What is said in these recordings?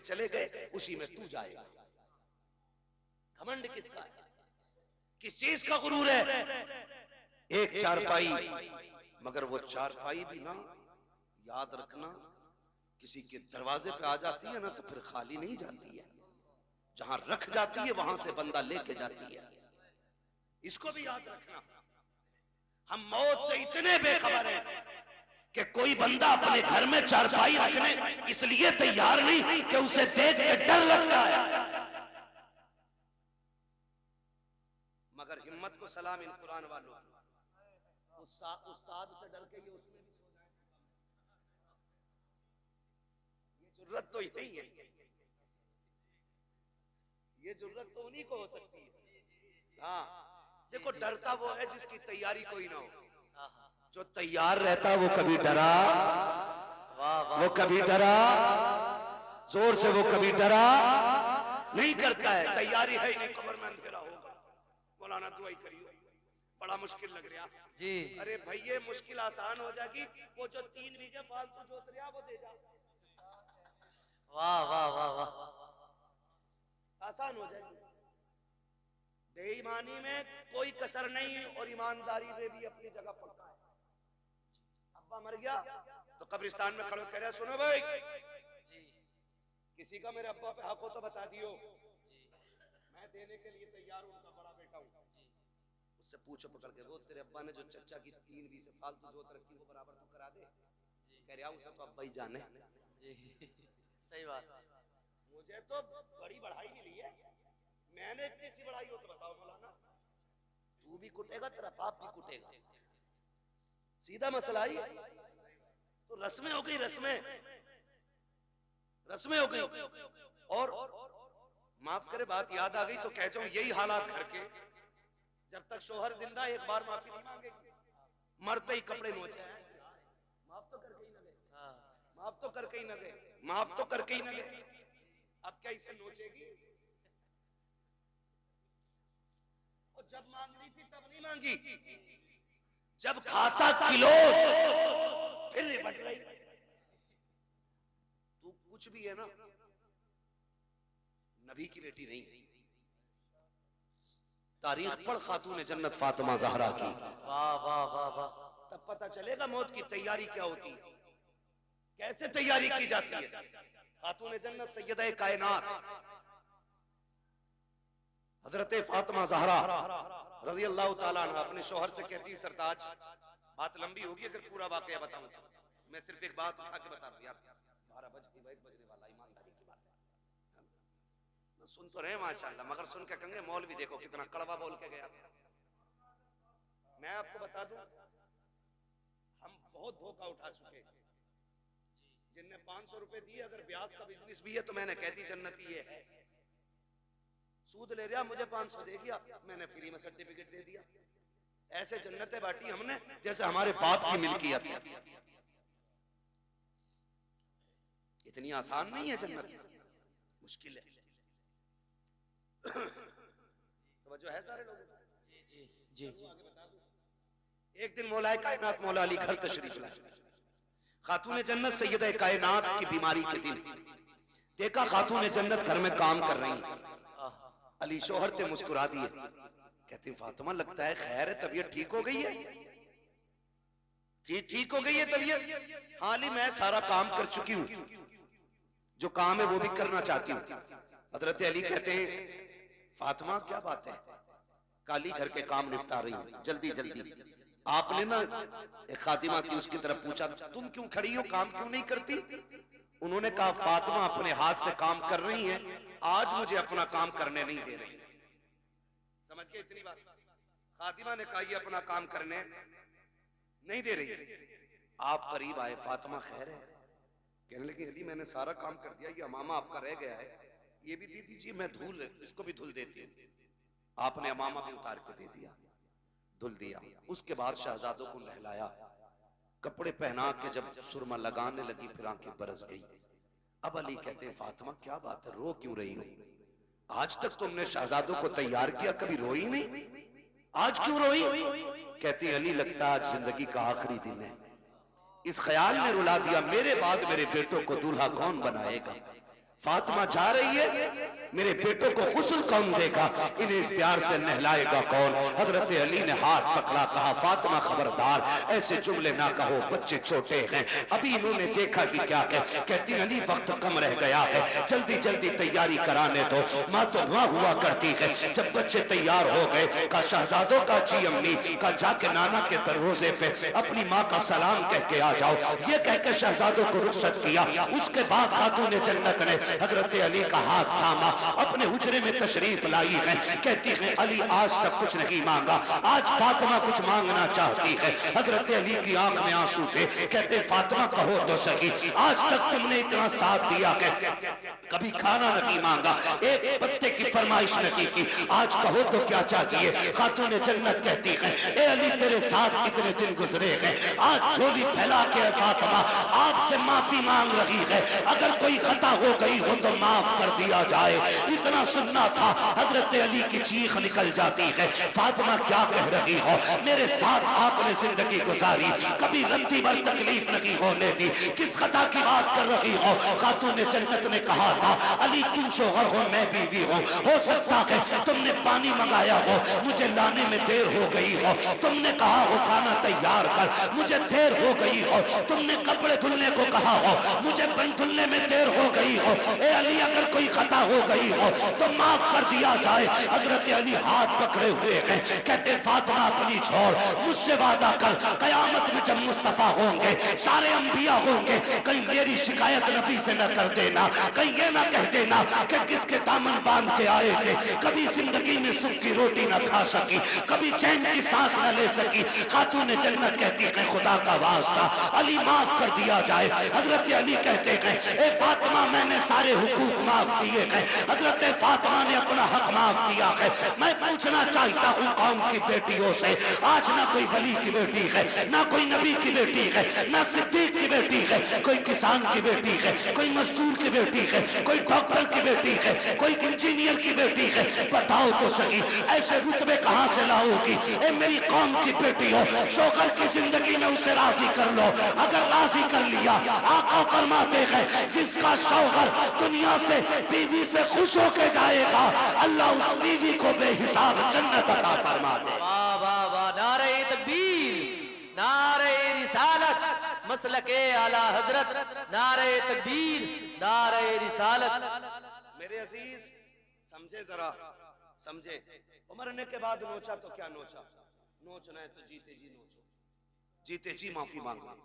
चले गए, उसी में तू जाएगा। घमंड किसका है? किस चीज का गुरूर है? एक चारपाई, मगर वो चारपाई भी ना, याद रखना, किसी के दरवाजे पे आ जाती है ना तो फिर खाली नहीं जाती है, जहां रख जाती है वहां से बंदा लेके जाती है। इसको भी याद रखना। हम मौत से इतने बेखबर हैं कि कोई बंदा अपने घर में चारपाई रखने इसलिए तैयार नहीं कि उसे देख के डर लगता है, मगर हिम्मत को सलाम इन कुरान वालों, उस्ताद से डर के ये उसमें भी सो जाए, ये जरूरत तो ही नहीं है। ये जरूरत तो उन्हीं को हो सकती है। हाँ देखो, डरता वो है जिसकी तैयारी कोई ना हो। जो तैयार रहता वो कभी डरा, वो कभी डरा जोर से, वो कभी डरा नहीं करता है। तैयारी है ही नहीं, कब्र में अंधेरा होगा, मौलाना दुआई करियो, बड़ा मुश्किल लग रहा जी। अरे भाई ये मुश्किल आसान हो जाएगी, वो जो 3 बीघे फालतू जोत रहा वो दे जा। वाह वाह वाह वाह, आसान हो जाएगी। बेईमानी में कोई कसर नहीं और ईमानदारी में भी अपनी जगह पक्का है। अब्बा मर गया तो कब्रिस्तान में खड़े कह रहे सुनो भाई, किसी का मेरे अब्बा पे हक हो तो बता दियो, मैं देने के लिए तैयार हूं, उनका बड़ा बेटा हूं। उससे पूछो पकड़ के, वो तेरे अब्बा ने जो चचा की 3 बीघे फालतू जोत रखी वो बराबर तो करा दे। कह रहा उसे तो अब्बा ही जाने। सही बात है। मुझे तो बड़ी बढ़ाई मिली है, मैंने इतनी सी बढ़ाई हो तो बताओ मौलाना, तू भी कुटेगा तेरा बाप भी कुटेगा, सीधा मसला ही। तो रस्में हो गई, रस्में हो गई। और माफ करे बात याद आ गई तो कह जाऊं, यही हालात घर के, जब तक शोहर जिंदा एक बार माफी नहीं मांगेगी, मरते ही कपड़े नोचे हैं, माफ तो करके ही न गए, माफ तो करके ही न गए, माफ तो करके ही न गए, अब क्या इसे नोचेगी? और जब मांगनी थी तब नहीं मांगी, जब खाता किलो फिर निपट रही। तू कुछ भी है ना, नबी की बेटी नहीं। तारीख पढ़ खातून जन्नत फातिमा ज़हरा की, वाह वाह वाह वाह, तब पता चलेगा मौत की तैयारी क्या होती है, कैसे तैयारी की जाती है। खातून जन्नत सैयदा कायनात हजरत फातिमा ज़हरा रज़ी अल्लाह ताला अन्हा अपने शौहर से कहती है, सरताज बात लंबी होगी अगर पूरा वाकया बताऊं तो, मैं सिर्फ एक बात उठा के बता रहा हूं यार, 12 बजने वाला, ईमानदारी की बात है, सुन तो रहे माशाल्लाह, मगर सुन के कहेंगे मौलवी देखो कितना कड़वा बोल के गया था। मैं आपको बता दूं, हम बहुत धोखा उठा चुके, जिनने 500 रुपए दिए, अगर ब्याज का बिजनेस भी है तो मैंने कह दी जन्नती ये है, सूद ले रहा मुझे 500 दे दिया, मैंने फ्री में सर्टिफिकेट दे दिया। ऐसे जन्नतें बांटी हमने जैसे हमारे बाप की मिल्कियत है। इतनी आसान नहीं है जन्नत, मुश्किल है। तो जो है सारे लोग जी। एक दिन मौलाए कायनात मौला अली घर तशरीफ लाए, खातून जन्नत सैयदा कायनात की बीमारी के दिन देखा खातून जन्नत घर में काम कर रही। अली शोहर ते मुस्कुरा दिए, कहती फातिमा लगता है खैर है, तबीयत ठीक हो गई है? जी ठीक हो गई है तबीयत? हाँ अली मैं सारा काम कर चुकी हूँ, जो काम है वो भी करना चाहती हूँ। हजरत अली कहते हैं फातिमा क्या बात है, काली घर के काम निपटा रही हूँ जल्दी जल्दी। आपने ना एक खातिमा थी उसकी तरफ पूछा तुम क्यों खड़ी हो, काम क्यों नहीं करती? उन्होंने कहा फातिमा अपने हाथ से काम कर रही है, आज मुझे अपना काम करने नहीं दे रही। समझ के इतनी बात, फातिमा ने कहा ये अपना काम करने नहीं दे रही। आप करीब आए, फातिमा खैर है? कहने लगी अली मैंने सारा काम कर दिया, ये अमामा आपका रह गया है, ये भी दे दीजिए, मैं धुल इसको भी धुल देती हूँ। आपने अमामा भी उतार के दे दिया, धुल दिया। उसके बाद शहजादों को नहलाया, कपड़े पहना के जब सुरमा लगाने लगी फिर आंखें बरस गई। अब अली कहते हैं फातिमा क्या बात है, रो क्यों रही हो? आज तक तुमने शहजादों को तैयार किया, कभी रोई नहीं, आज क्यों रोई? कहती अली लगता आज जिंदगी का आखिरी दिन है, इस ख्याल में रुला दिया मेरे बाद मेरे बेटों को दूल्हा कौन बनाएगा। फातिमा जा रही है, मेरे बेटों को गुस्ल कौन देगा, इन्हें इस प्यार से नहलाएगा कौन। हजरत अली ने हाथ पकड़ा, कहा फातिमा खबरदार, ऐसे जुमले ना कहो, बच्चे छोटे हैं, अभी इन्होंने देखा कि क्या कहती अली वक्त कम रह गया है, जल्दी जल्दी तैयारी कराने दो। माँ तो माँ हुआ करती है, जब बच्चे तैयार हो गए का शहजादों का जी अम्मी का जाके नाना के दरवाजे पे अपनी माँ का सलाम कह के आ जाओ, ये कह के शहजादों को रुखसत किया। उसके बाद खातून जन्नत ने हजरत अली का हाथ थामा, अपने हुजरे में तशरीफ लाई है, कहती है अली आज तक कुछ नहीं मांगा, आज फातिमा कुछ मांगना चाहती है। हजरत अली की आंख में आंसू थे, कहते फातिमा कहो तो सही, आज तक तुमने इतना साथ दिया है, कभी खाना नहीं मांगा, एक पत्ते की फरमाइश नहीं की, आज कहो तो क्या चाहिए। खातून जन्नत कहती है ए अली तेरे साथ कितने दिन गुजरे हैं, आज झोली फैला के फातिमा आपसे माफी मांग रही है, अगर कोई खता हो गई हो तो माफ कर दिया जाए। इतना सुनना था, हजरत अली की चीख निकल जाती है, फातिमा क्या कह रही हो, मेरे साथ आपने जिंदगी गुजारी, कभी रत्ती भर तकलीफ नहीं होने दी, किस खता की बात कर रही हो। खातून जन्नत ने कहा था अली तुम शोहर हो मैं बीवी हूँ, हो सकता है तुमने पानी मंगाया हो, मुझे लाने में देर हो गई हो, तुमने कहा हो खाना तैयार कर, मुझे देर हो गई हो, तुमने कपड़े धुलने को कहा हो, मुझे बन धुलने में देर हो गई हो, ए अली अगर कोई खता हो गई हो तो माफ कर दिया जाए। हजरत अली हाथ पकड़े हुए हैं, कहते फातिमा अपनी छोड़, मुझसे वादा कर कयामत में जब मुस्तफा होंगे, सारे अंबिया होंगे, कहीं मेरी शिकायत नबी से न कर देना, कहीं ये ना कह देना कि किसके दामन बांध के आए थे, कभी जिंदगी में सुख की रोटी न खा सकी, कभी चैन की सांस न ले सकी। खातून जन्नत कहती है खुदा का वास्ता अली माफ कर दिया जाए। हजरत अली कहते हैं ए फातिमा मैंने सारे हुकूक माफ किए हैं, हजरत फातिमा ने अपना हक माफ किया है। मैं पूछना चाहता हूँ कौम की बेटियों से, आज ना कोई वली की बेटी है, ना कोई नबी की बेटी है, ना सिद्दीक की बेटी है, कोई किसान की बेटी है, कोई मजदूर की बेटी है, कोई डॉक्टर की बेटी है, कोई इंजीनियर की बेटी है, बताओ तो सही ऐसे रुतबे कहाँ से लाओगी। ए मेरी कौम की बेटी हो, शोहर की जिंदगी में उसे राजी कर लो, अगर राजी कर लिया आका फरमाते हैं जिसका शौहर दुनिया से बीवी से खुश होके जाएगा, अल्लाह उस बीवी को बेहिसाब जन्नत अता फरमा दे। वाह वाह वाह, नारे तकबीर, नारे रिसालत, मसलके आला हजरत, नारे तकबीर, नारे रिसालत। मेरे अजीज समझे जरा, समझे, मरने के बाद नोचा तो क्या नोचा, नोचना है तो जीते जी नोचो, जीते जी माफी मांगो।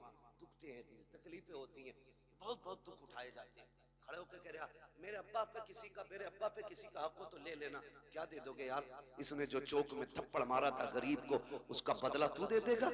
दुखते हैं दिल, तकलीफें होती हैं, बहुत बहुत दुख उठाए जाते हैं, खड़े होकर कह रहा मेरे अब्बा पे किसी का, मेरे अब्बा पे किसी का हक हो तो ले लेना, क्या दे दोगे यार, इसने जो चौक में थप्पड़ मारा था गरीब को उसका बदला तू दे देगा,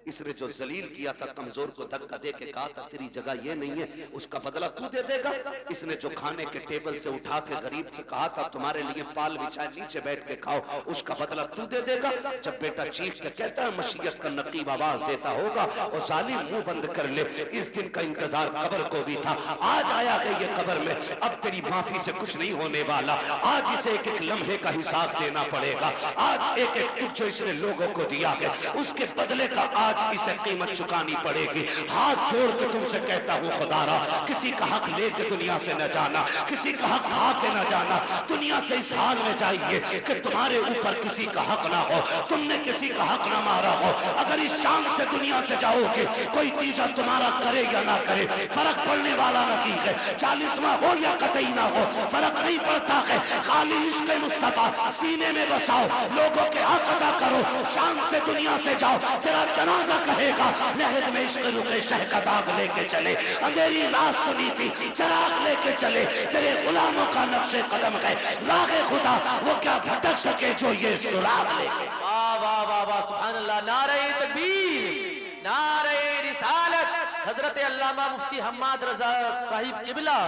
इसने जो जलील किया था कमजोर को धक्का दे के कहा था तेरी जगह ये नहीं है उसका बदला तू दे देगा, इसने जो खाने के टेबल से उठा के गरीब से कहा था तुम्हारे लिए पाल बिछाए नीचे बैठ के खाओ उसका बदला तू दे देगा। जब बेटा चीख के कहता है मशीयत का नकीब आवाज देता होगा और जालिम मुंह बंद कर ले, इस दिन का इंतजार कब्र को भी था, आज आया है ये कब्र में, अब तेरी माफी से कुछ नहीं होने वाला, आज इसे एक एक लम्हे का हिसाब देना पड़ेगा, आज एक एक दुख जो इसने लोगों को दिया है उसके बदले का आज इसे कीमत चुकानी पड़ेगी। हाथ जोड़ के तुमसे कहता हूँ खुदारा किसी का हक लेके दुनिया से न जाना, किसी का हक खा के न जाना, दुनिया से इस हाल में जाइए कि तुम्हारे ऊपर किसी का हक ना हो, तुमने किसी का हक ना मारा हो। अगर इस शाम से दुनिया से जाओगे कोई तीजा तुम्हारा करे या ना करे फर्क पड़ने वाला नहीं है, 40वां हो या कतई ना हो फर्क नहीं पड़ता है, खाली इश्क मुस्तफा सीने में बसाओ, लोगों के हक अदा करो, शाम से दुनिया से जाओ, तेरा जनाजा कहेगा लहद में इश्क रुके शह का दाग लेके चले, अंधेरी रात सुनी थी चराग लेके चले, तेरे गुलामों का नक्शे कदम है रागे खुदा वो क्या भटक सके जो ये सुराग लेके। वाह वाह वाह वाह, सुभान अल्लाह, नारे तकबीर, नारे रिसालत, हजरत अल्लामा मुफ्ती हम्माद रजा साहिब किबला,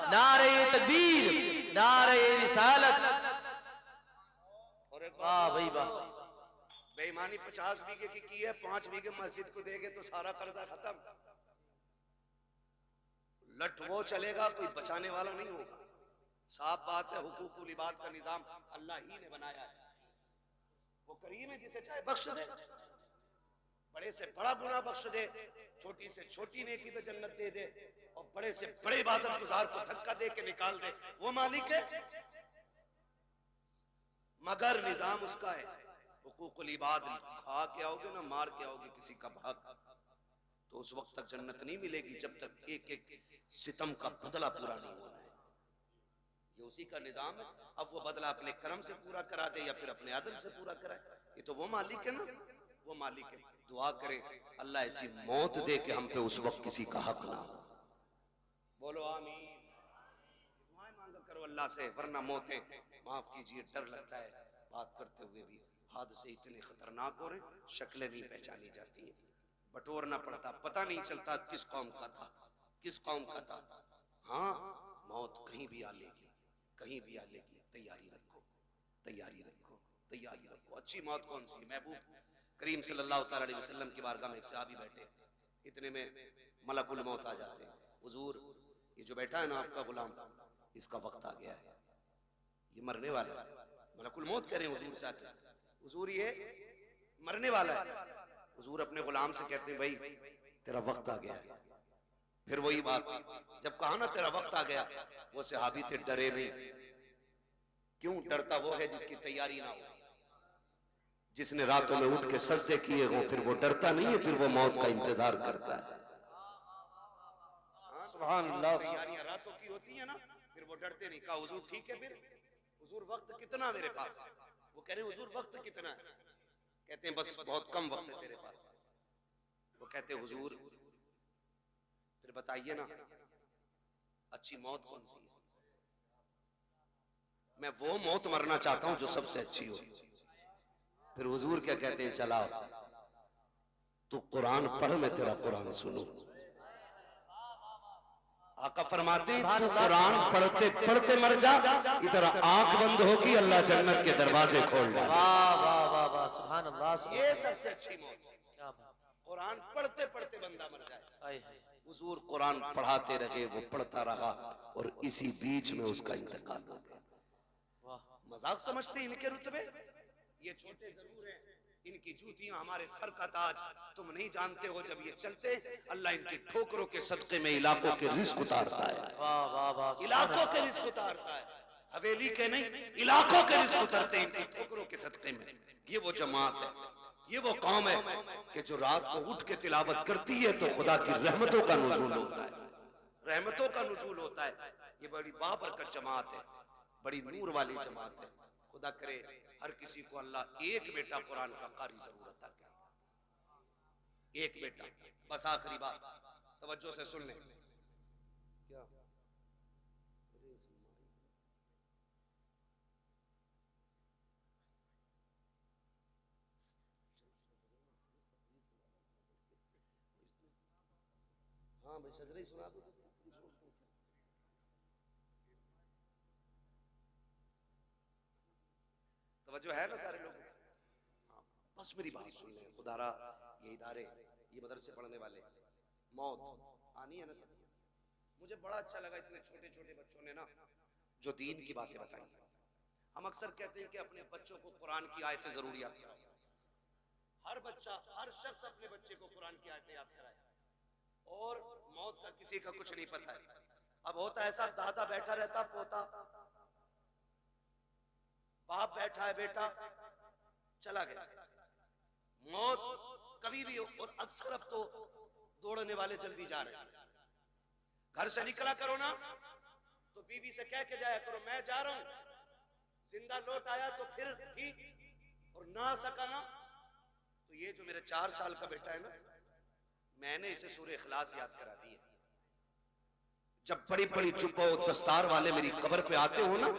नारे तकबीर, नारे रिसालत। वाह भाई वाह, बेईमानी 50 बीघे की है, 5 बीघे मस्जिद को देंगे तो सारा कर्जा खत्म, लट वो चलेगा, कोई बचाने वाला नहीं होगा। साफ बात है, हुकूकुल इबाद का निजाम अल्लाह ही ने बनाया है, वो करीम है जिसे चाहे बख्श दे, बड़े से बड़ा गुनाह बख्श दे, छोटी से छोटी नेकी पे जन्नत दे दे, और बड़े से बड़े इबादत गुजार को धक्का दे के निकाल दे, वो मालिक है। मगर निजाम उसका है। हुकूकुल इबाद खा के आओगे ना, मार के आओगे किसी का भाग, तो उस वक्त तक जन्नत नहीं मिलेगी जब तक एक एक सितम का बदला पूरा नहीं होना है। ये उसी का निजाम है। अब वो बदला अपने कर्म से पूरा करा दे या फिर अपने अदल से पूरा कराए, ये तो वो मालिक है ना, वो मालिक है। दुआ करें अल्लाह ऐसी मौत दे कि हम पे उस वक्त किसी का हक ना हो। बोलो आमीन। दुआएं मांगा करो अल्लाह से, वरना मौतें, माफ कीजिए, डर लगता है बात करते हुए भी। हादसे इतने खतरनाक हो रहे, शक्लें नहीं पहचानी जाती हैं, बटोरना पड़ता, पता नहीं चलता किस कौम का था, किस कौम का था। हाँ, मौत कहीं भी आ लेगी, कहीं भी आ लेगी। तैयारी रखो, तैयारी रखो, तैयारी रखो। अच्छी मौत कौन सी? महबूब करीम सल्लल्लाहु अलैहि वसल्लम की बारगाह में एक सहाबी बैठे, इतने में मलकुल मौत आ जाते हैं। हुजूर, ये जो बैठा है ना आपका गुलाम, इसका वक्त आ गया है, ये मरने वाला है। मलकुल मौत कह रहे हैं हुजूर से आके, हुजूर ये मरने वाला है। हुजूर अपने गुलाम से कहते हैं, भाई तेरा वक्त आ गया है। फिर वही बात, जब कहा ना तेरा वक्त आ गया, वो सहाबी थे, डरे नहीं। क्यों डरता? वो है जिसकी तैयारी ना हो, जिसने रातों में उठ के सजदे किए हों, फिर वो डरता नहीं है, फिर वो मौत का इंतजार करता है। सुभान अल्लाह। तैयारियां रातों की होती है ना, फिर वो डरते नहीं। कहा हुजूर ठीक है, फिर हुजूर वक्त कितना मेरे पास? वो कह रहे हैं हुजूर वक्त कितना है? कहते हैं बस बहुत कम वक्त है तेरे पास। वो कहते हैं हुजूर फिर बताइए ना, अच्छी मौत कौन सी है? मैं वो मौत मरना चाहता हूं जो सबसे अच्छी हो। फिर हुजूर क्या कहते हैं, चलाओ तू कुरान पढ़, मैं तेरा कुरान सुनूं। आका फरमाते हैं तू कुरान पढ़ते पढ़ते मर जा, इधर आंख बंद होगी, अल्लाह जन्नत के दरवाजे खोल डाले। वाह वाह वाह वाह, सुभान अल्लाह। ये सबसे अच्छी मौत, क्या बात, कुरान पढ़ते पढ़ते बंदा मर जाए। हाय हाय। हुजूर कुरान पढ़ाते रहे, वो पढ़ता रहा, और इसी बीच में उसका इंतकाल हो गया। वाह, मजाक समझते हैं इनके रुतबे? ये छोटे जरूर हैं, इनकी जूतियां हमारे सर का ताज। तुम नहीं जानते हो, जब ये चलते अल्लाह इनकी ठोकरों के सदके में इलाकों के रिस्क उतारता है। वाह वाह वाह, इलाकों के रिस्क उतारता है, हवेली के नहीं, इलाकों के रिस्क उतरते हैं इनकी ठोकरों के सदके में। ये वो जमात है, ये वो कौम है कि जो रात को उठ के तिलावत करती है तो खुदा की रहमतों का नुज़ूल होता है, रहमतों का नुज़ूल होता है। ये बड़ी बाबरकत जमात है, बड़ी नूर वाली जमात है। खुदा करे हर किसी को अल्लाह एक बेटा कुरान का कारी जरूर अता करे, एक बेटा। बस आखिरी बात तवज्जो से सुन लें। क्या हाँ भाई, सजरे ही सुना दो। तवज्जो है ना सारे लोग? हाँ, बस मेरी बात सुन लें। खुदारा ये इदारे, ये मदरसे पढ़ने वाले, मौत आनी है ना सब। मुझे बड़ा अच्छा लगा इतने छोटे छोटे बच्चों ने ना जो दीन की बातें बताई। हम अक्सर कहते हैं कि अपने बच्चों को कुरान की आयतें जरूर याद कराओ। हर बच्चा, हर शख्स अपने बच्चे को कुरान की आयतें याद कराए। और मौत का किसी का कुछ नहीं पता है। अब होता ऐसा, दादा बैठा रहता, पोता, बाप बैठा है, बेटा चला गया, मौत कभी भी हो। और अक्सर अब तो दौड़ने वाले जल्दी जा रहे हैं। घर से निकला करो ना तो बीवी से कह के जाया करो मैं जा रहा हूं, जिंदा लौट आया तो फिर ठीक, और ना आ सका ना तो ये जो मेरे 4 साल का बेटा है ना, मैंने इसे सूरह इखलास याद करा दी है। जब बड़ी बड़ी जुब्बा और दस्तार वाले मेरी कब्र पे आते हो ना,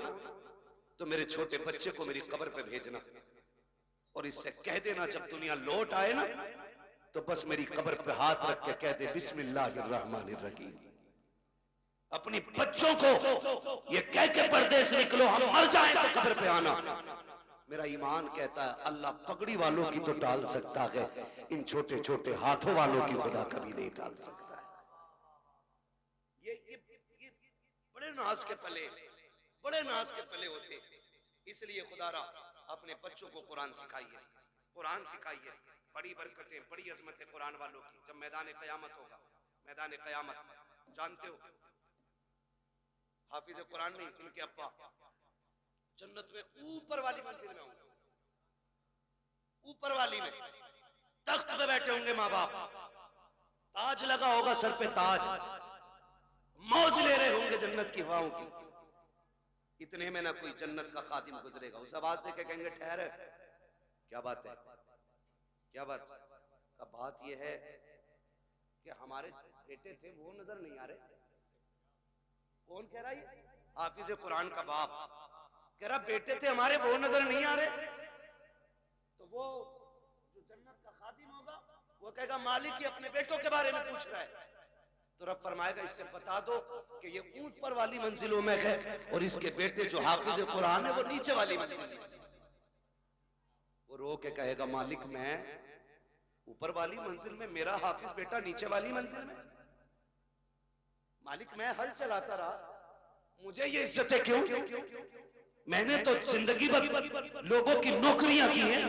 तो मेरे छोटे बच्चे को मेरी कब्र पे भेजना और इससे कह देना जब दुनिया लौट आए ना तो बस मेरी कब्र पे हाथ रख के कह दे बिस्मिल्लाहिर्रहमानिर्रहीम। अपनी बच्चों को ये कह के परदेश निकलो हम मर जाएं तो कब्र पे आना। मेरा ईमान कहता है अल्लाह पगड़ी वालों की तो टाल सकता है, इन छोटे छोटे हाथों वालों की खुदा कभी नहीं टाल सकता है। ये बड़े नाज के पले, बड़े नाज के पले होते। इसलिए खुदारा अपने बच्चों को कुरान सिखाइए, कुरान सिखाइए। बड़ी बरकतें, बड़ी अजमतें कुरान वालों की। जब मैदान क़यामत होगा, मैदान क़यामत जानते हो, हाफिज कुरान नहीं, उनके अब्बा जन्नत में ऊपर वाली मंजिल में होंगे, ऊपर वाली में तख्त पे बैठे होंगे माँ बाप, ताज लगा होगा सर पे ताज, मौज ले रहे होंगे जन्नत की हवाओं की। इतने में ना कोई जन्नत का खादिम गुजरेगा, उस आवाज दे के कहेंगे ठहर, क्या बात है, क्या बात का बात यह है कि हमारे बेटे थे वो नजर नहीं आ रहे। कौन कह रहा है? हाफिज कुरान का बाप कह रहा बेटे थे हमारे वो नजर नहीं आ रहे। तो वो जो जन्नत का खादिम होगा वो कहेगा मालिक ये अपने बेटों के बारे में पूछ रहा है। तो रब फरमाएगा इससे बता दो कि ये ऊपर वाली मंजिलों में है और इसके बेटे जो हाफिज कुरान है वो नीचे वाली मंजिल में। वो रो के कहेगा मालिक मैं ऊपर वाली मंजिल में, मेरा हाफिज बेटा नीचे वाली मंजिल में। मालिक मैं हल चलाता रहा, मुझे ये इज्जतें क्यों? मैंने तो जिंदगी भर लोगों की नौकरियां की हैं,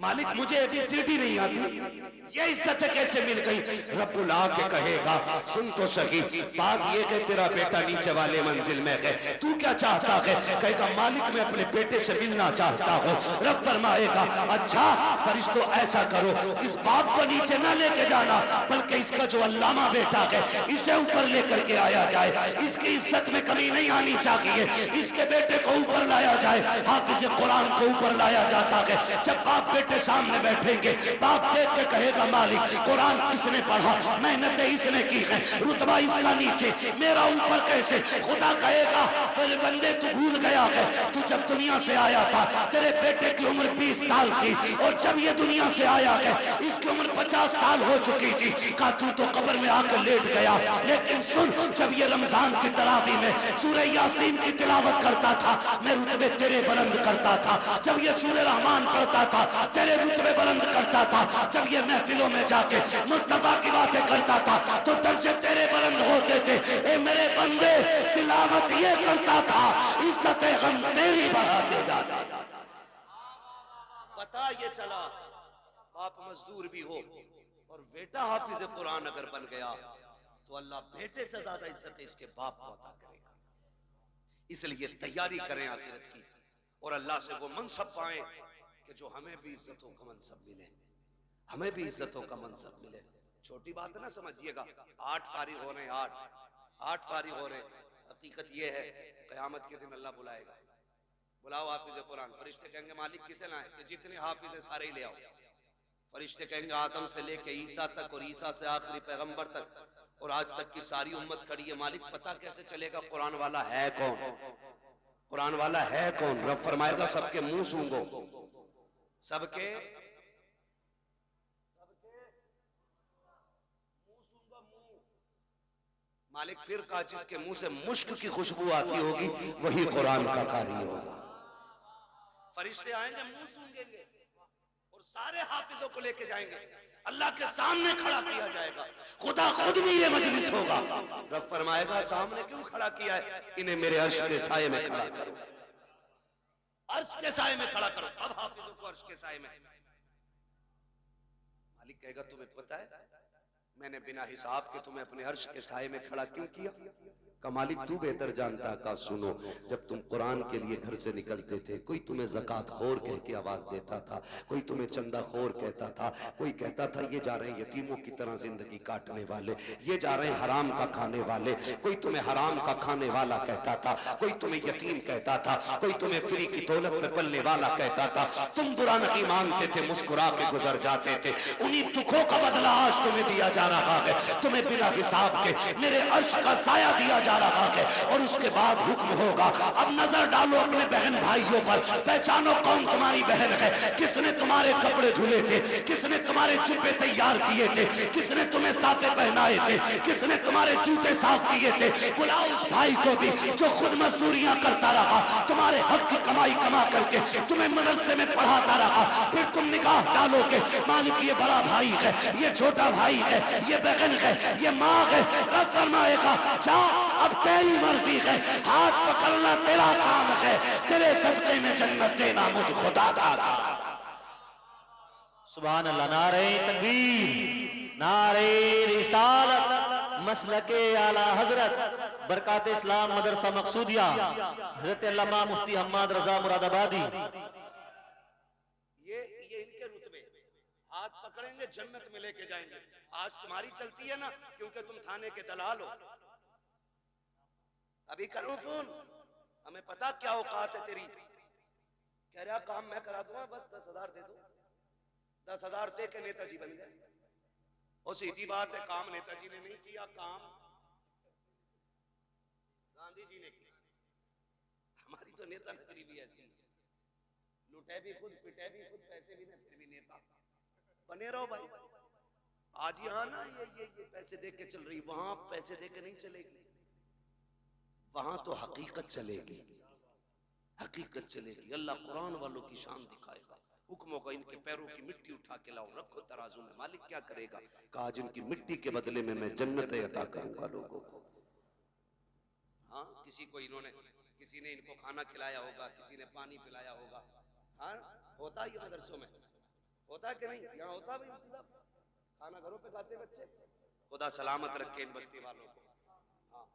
मालिक मुझे एबीसीडी नहीं आती, ये इज्जत कैसे मिल गई? रब्बुल आके कहेगा सुन तो सही, बात ये कि तेरा बेटा नीचे वाले मंजिल में है, तू क्या चाहता है? कहेगा मालिक मैं अपने बेटे से मिलना चाहता हूँ। रब फरमाएगा अच्छा फरिश्तों ऐसा करो, इस बाप को नीचे ना लेके जाना, बल्कि इसका जो अल्लामा बेटा है इसे ऊपर लेकर के आया जाए, इसकी इज्जत में कमी नहीं आनी चाहिए, इसके बेटे को ऊपर लाया जाए। हाफिज कुरान को ऊपर लाया जाता है। जब बाप बेटे सामने बैठेंगे, बाप देख के कहेगा मालिक कुरान किसने पढ़ा, मेहनतें इसने की है, रुतबा इसका नीचे, मेरा ऊपर कैसे? खुदा कहेगा फिर बंदे तू भूल गया है, तू जब दुनिया से आया था तेरे बेटे की उम्र 20 साल थी और जब ये दुनिया से आया है इसकी उम्र 50 साल हो चुकी थी। कहा तू तो कब्र में आकर लेट गया, लेकिन सुन जब ये रमजान की तरावी में सूरह यासीन की तिलावत करता था मैं रुतबे तेरे बुलंद करता था, जब ये सूरह रहमान पढ़ता था तेरे रुतबे बुलंद करता था, जब ये महफिलों में जाके मुस्तफा की बातें करता था तो दर्जे तेरे बुलंद होते थे। ए मेरे बंदे तिलावत ये करता था, इज्जत हम तेरी बढ़ाते जाते। पता ये चला बाप मजदूर भी हो और बेटा हाफिज कुरान अगर बन गया तो अल्लाह बेटे से ज्यादा इज्जत इसके बाप को अता करेगा। इसलिए तैयारी करें आखिरत की और अल्लाह से वो मनसब पाएं कि जो हमें भी इज्जतों का मनसब मिले, हमें भी इज्जतों का मनसब मिले। छोटी बात ना समझिएगा, 8 फारिग हो रहे हैं, 8 फारिग हो रहे हैं। हकीकत ये है क़यामत के दिन अल्लाह बुलाएगा, बुलाओ हाफिज कुरान। फरिश्ते कहेंगे मालिक किसे लाए? कि जितने हाफिज है सारे ही ले आओ। फरिश्ते कहेंगे आदम से लेके ईसा तक और ईसा से आखिरी पैगंबर तक और आज तक की सारी उम्मत खड़ी है, मालिक पता कैसे चलेगा कुरान वाला है कौन? कुरान वाला है कौन? रब फरमाएगा सबके मुंह सूंघो, सबके मुंह सूंघो मुंह। मालिक फिर कहा जिसके मुंह से मुश्क की खुशबू आती होगी वही कुरान का कारी होगा। फरिश्ते आएंगे मुंह सूंघेंगे और सारे हाफिजों को लेके जाएंगे, अल्लाह के सामने खड़ा किया जाएगा, खुदा खुद भी ये मजलिस होगा। रब फरमाएगा सामने क्यों खड़ा किया है? इन्हें मेरे अर्श के साये में खड़ा करो, अर्श के साये में खड़ा करो। अब हाफिजों को अर्श के साये में। मालिक कहेगा तुम्हें पता है मैंने बिना हिसाब के तुम्हें अपने अर्श के साये में खड़ा क्यों किया? का मालिक तू बेहतर जानता। का सुनो जब तुम कुरान के लिए घर से निकलते थे कोई तुम्हें ज़कात खोर कह के आवाज देता था, कोई तुम्हें चंदा खोर कहता था, कोई कहता था ये जा रहे हैं यतीमों की तरह जिंदगी काटने वाले, ये जा रहे हैं हराम का खाने वाले, कोई तुम्हें हराम का खाने वाला कहता था, कोई तुम्हें यतीम कहता था, कोई तुम्हें फ्री की दौलत में पलने वाला कहता था। तुम बुरा नहीं मानते थे, मुस्कुरा के गुजर जाते थे। उन्हीं दुखों का बदला आज तुम्हें दिया जा रहा है, तुम्हें बिना हिसाब के मेरे अर्श का साया दिया जा रहा है। और उसके बाद हुक्म होगा अब नजर डालो अपने बहन भाइयों पर, पहचानो कौन तुम्हारी बहन है, किसने तुम्हारे कपड़े धुले थे, किसने तुम्हारे जुब्बे तैयार किए थे, किसने तुम्हें साफे पहनाए थे, किसने तुम्हारे जूते साफ किए थे। बुलाओ उस भाई को भी जो खुद मजदूरियां करता रहा, तुम्हारे हक की कमाई कमा करके तुम्हें मदरसे में पढ़ाता रहा। फिर तुम निगाह डालोगे मालिक ये बड़ा भाई है, ये छोटा भाई है, ये बहन है, ये माँ है। रब फरमाएगा जा अब तेरी मर्जी है, हाथ पकड़ना तेरा काम है, तेरे सदके में जन्नत देना मुझ खुदा का। सुभान अल्लाह। नारे तकबीर, नारे रिसालत, मसलके आला हजरत बरकात इस्लाम मदरसा मकसूदिया हजरत अल्लामा मुफ्ती हम्माद रजा मुरादाबादी। ये इनके रुतबे, हाथ पकड़ेंगे जन्नत में लेके जाएंगे। आज तुम्हारी चलती है ना, क्योंकि तुम थाने के दलाल हो। अभी करो फोन, हमें पता क्या औकात है तेरी। कह रहा काम मैं करा दूंगा, बस 10,000 दे दो। 10,000 दे के नेताजी बन गए। और सीधी बात है, काम नेताजी ने नहीं किया, काम गांधी जी ने किया। हमारी तो नेता नगरी भी ऐसी है, लुटे भी खुद, पिटे भी खुद, पैसे भी नहीं, फिर भी नेता बने रहो भाई। आज यहाँ ना ये पैसे दे के चल रही, वहां पैसे दे के नहीं चलेगी। वहां तो हकीकत चलेगी, हकीकत चलेगी। अल्लाह कुरान वालों की शान दिखाएगा। हुक्म होगा इनके पैरों की मिट्टी उठा के लाओ, रखो तराजू में। मालिक क्या करेगा? कहा आज इनकी मिट्टी के बदले में मैं जन्नत अता करूंगा लोगों को। हाँ, किसी को इन्होंने, किसी ने इनको खाना खिलाया होगा, किसी ने पानी पिलाया होगा। हाँ, होता ही मदरसों में होता कि नहीं? यहाँ होता भी इंतजाम, खाना घरों पे खाते बच्चे। खुदा सलामत रखे इन बस्ती वालों को। हाँ,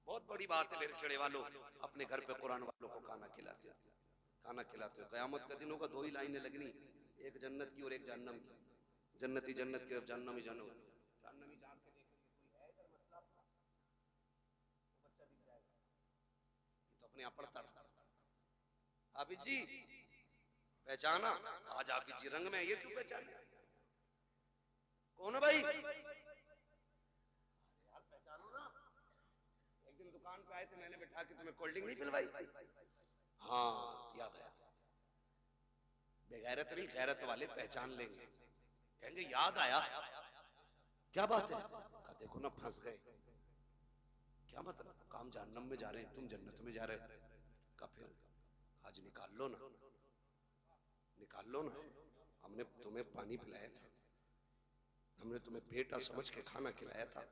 बहुत बड़ी बात है मेरे खेड़े वालों, अपने घर पे कुरान वालों को खाना खिलाते हो, खाना खिलाते हो। क़यामत का दिन होगा, 2 ही लाइनें लगनी, एक जन्नत की और एक जहन्नम की। जन्नती जन्नत की, जहन्नमी जहन्नम। जहन्नमी जान के देखेंगे कोई है इधर मसला अपना, तो बच्चा दिख जाएगा। ये तो अपने यहाँ पढ़ता था। हाफिज जी पहचाना? आज हाफिज जी रंग में, ये क्यों पहचाने? कौन है भाई? यार पहचानो ना। एक दिन दुकान पे आए थे, मैंने बैठा के तुम्हें कोल्ड ड्रिंक नहीं पिलवाई थी? हाँ, याद आया। बेगैरत नहीं, गैरत वाले पहचान लेंगे, कहेंगे याद आया। क्या बात है? कहा देखो ना फंस गए। क्या मतलब? काम जहन्नम में जा रहे हैं, तुम जन्नत में जा रहे हो। का फिर आज निकाल लो ना, निकाल लो ना। हमने तुम्हें पानी पिलाया था, हमने तुम्हें बेटा समझ के खाना खिलाया था।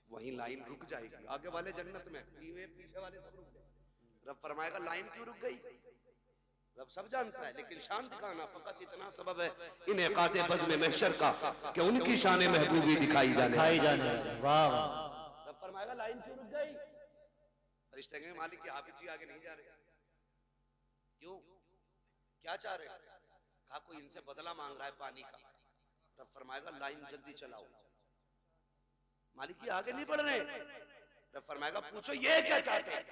वहीं लाइन रुक जाएगी, आगे वाले जन्नत में, पीछे वाले सब रुक गए। रब फरमाएगा लाइन क्यों रुक गई? रब सब जानता है, लेकिन शान दिखाना फकत इतना सबब है इन इकाते बज़्म महशर का कि उनकी शान महबूबी दिखाई जाने। वाह वाह। रब फरमाएगा लाइन क्यों रुक गई? फरिश्ते कहेंगे मालिक के हाफिज जी आगे नहीं जा रहे। क्यों? क्या चाह रहे? कहा कोई इनसे बदला मांग रहा है पानी का। रब फरमाएगा लाइन जल्दी चलाओ। मालिक ये आगे नहीं बढ़ रहे। रब फरमाएगा पूछो ये क्या चाहते हैं?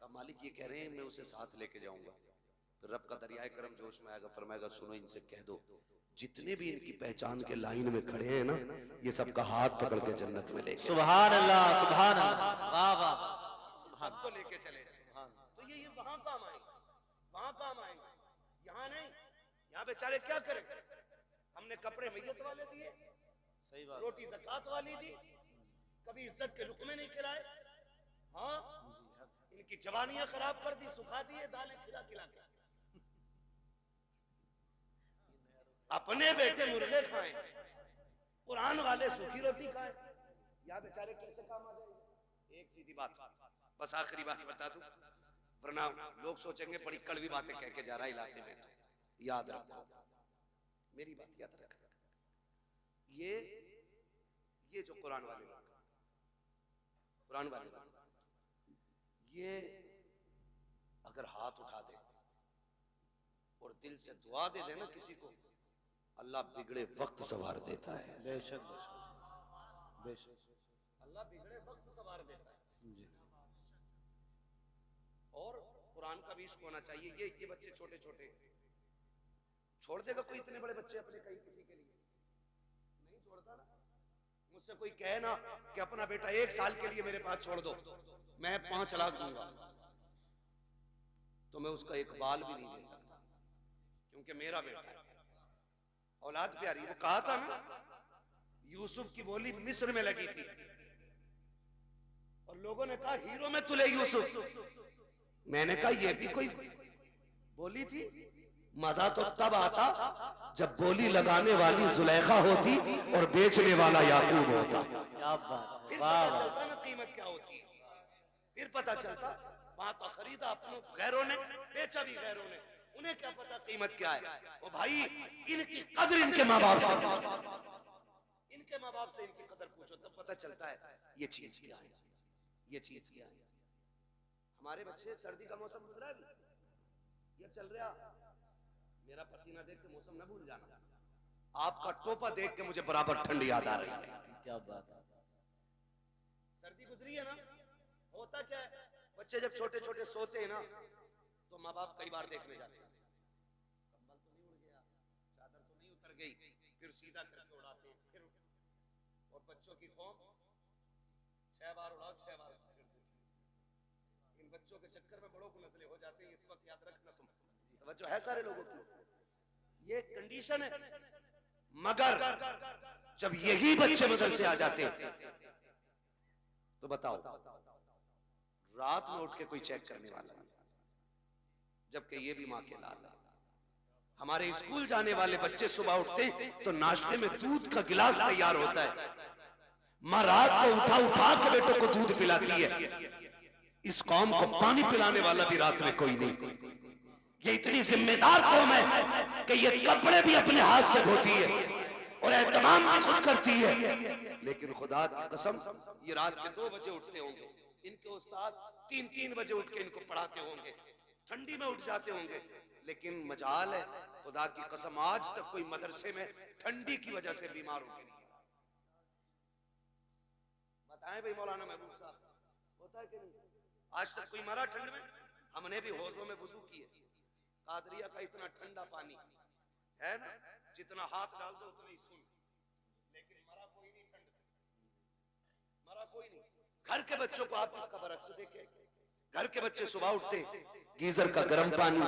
अब मालिक ये कह रहे हैं मैं उसे साथ लेके जाऊंगा। फिर रब का दरियाए करम जोश में आएगा, फरमाएगा सुनो इनसे कह दो जितने भी इनकी पहचान के लाइन में खड़े हैं ना, ये सबका हाथ पकड़ के जन्नत में ले। सुभान अल्लाह, सुभान अल्लाह, वाह वाह। सबको लेके चले। तो ये वहां काम आएंगे, वहां काम आएंगे, यहाँ नहीं। यहाँ बेचारे क्या करें? हमने कपड़े मैयत वाले दिए, सही बात, रोटी ज़कात वाली दी, कभी इज्जत के लुकमे नहीं खिलाए। हाँ, इनकी जवानियां खराब कर दी, सुखा दिए दालें खिला खिला के। अपने बेटे मुर्गे खाएं, कुरान वाले सूखी रोटी खाएं। यहाँ बेचारे कैसे काम आ जाएंगे? एक सीधी बात, बस आखिरी बात बता दूं, वरना लोग सोचेंगे बड़ी कड़वी बातें कह के जा रहा है इलाके में। तो याद रखो, मेरी बात याद रखो। ये जो कुरान वाले लोग, कुरान वाले लोग, ये अगर हाथ उठा दे और दिल से दुआ दे देना किसी को, अल्लाह बिगड़े वक्त सवार देता है। बेशक बेशक, अल्लाह बिगड़े वक्त सवार देता है। और कुरान का भी इश्क होना चाहिए। ये बच्चे छोटे छोटे छोड़ देगा कोई इतने बड़े बच्चे अपने कहीं किसी के लिए? नहीं छोड़ता ना। मुझसे कोई कहे ना कि अपना बेटा 1 साल के लिए मेरे पास छोड़ दो, मैं 5 लाख दूंगा, तो मैं उसका एक बाल भी नहीं दे सकता, क्योंकि मेरा बेटा है, औलाद प्यारी। वो कहा था ना, यूसुफ की बोली मिस्र में लगी थी और लोगों ने कहा हीरो में तुले यूसुफ। मैंने कहा ये भी कोई बोली थी? मजा तो तब आता जब बोली लगाने वाली जुलेखा होती और बेचने वाला याकूब होता। क्या बात, फिर वाह पता वाह। चलता ना कीमत क्या होती है। फिर पता चलता वहां तो खरीदा अपनों गैरों ने, बेचा भी गैरों ने, उन्हें क्या पता कीमत क्या है। ओ भाई, इनकी कदर इनके माँ बाप से, इनके माँ बाप से इनकी कदर पूछो, तब पता चलता है ये चीज क्या है, ये चीज क्या है। हमारे बच्चे, सर्दी का मौसम गुजरा है, ये चल रहा, मेरा पसीना देख के मौसम न भूल जाना, आपका टोपा देख के मुझे बराबर ठंड याद आ रही है। क्या बात है। सर्दी गुजरी है ना, होता क्या है, बच्चे जब छोटे छोटे सोते हैं ना, तो माँ बाप कई बार देखने जाते हैं, कंबल तो नहीं उड़ गया, चादर तो नहीं उतर गई, फिर सीधा करके उड़ाते हैं, फिर और बच्चों की कौम 6 बार उड़ाओ 6 बार उठा कर देती है। इन बच्चों के चक्कर में बड़ों को नस्लें हो जाते हैं, इस वक्त याद रखना तुम, तवज्जो है सारे लोगों की, ये कंडीशन है। मगर जब यही बच्चे मदरसे आ जाते हैं तो बताओ, रात में उठ के कोई चेक करने वाला नहीं, जबकि ये भी मां के लाल है। हमारे स्कूल जाने वाले बच्चे सुबह उठते तो नाश्ते में दूध का गिलास तैयार होता है, मां रात को उठा उठा के बेटों को दूध पिलाती है। इस कौम को पानी पिलाने वाला भी रात में कोई नहीं। ये इतनी जिम्मेदार कौम है कि ये कपड़े भी अपने हाथ से धोती है और एहतमाम भी खुद करती है। लेकिन खुदा की कसम, ये रात के 2 बजे उठते होंगे, इनके उस्ताद 3-3 बजे उठ के इनको पढ़ाते होंगे, ठंडी में उठ जाते होंगे। लेकिन मजाल है, खुदा की कसम आज तक कोई मदरसे में ठंडी की वजह से बीमार हो गया। बताएं भाई मौलाना महबूब साहब, होता है कि नहीं? आज तक कोई मरा ठंड में? हमने भी हौजों में वुजू किए, कादरिया का इतना ठंडा पानी है ना, जितना हाथ डाल दो उतना ही सुन, लेकिन मरा कोई नहीं ठंड से, मरा कोई नहीं। घर के बच्चों को आप इसका बरक्स देखें, घर के बच्चे सुबह उठते गीजर का गर्म पानी,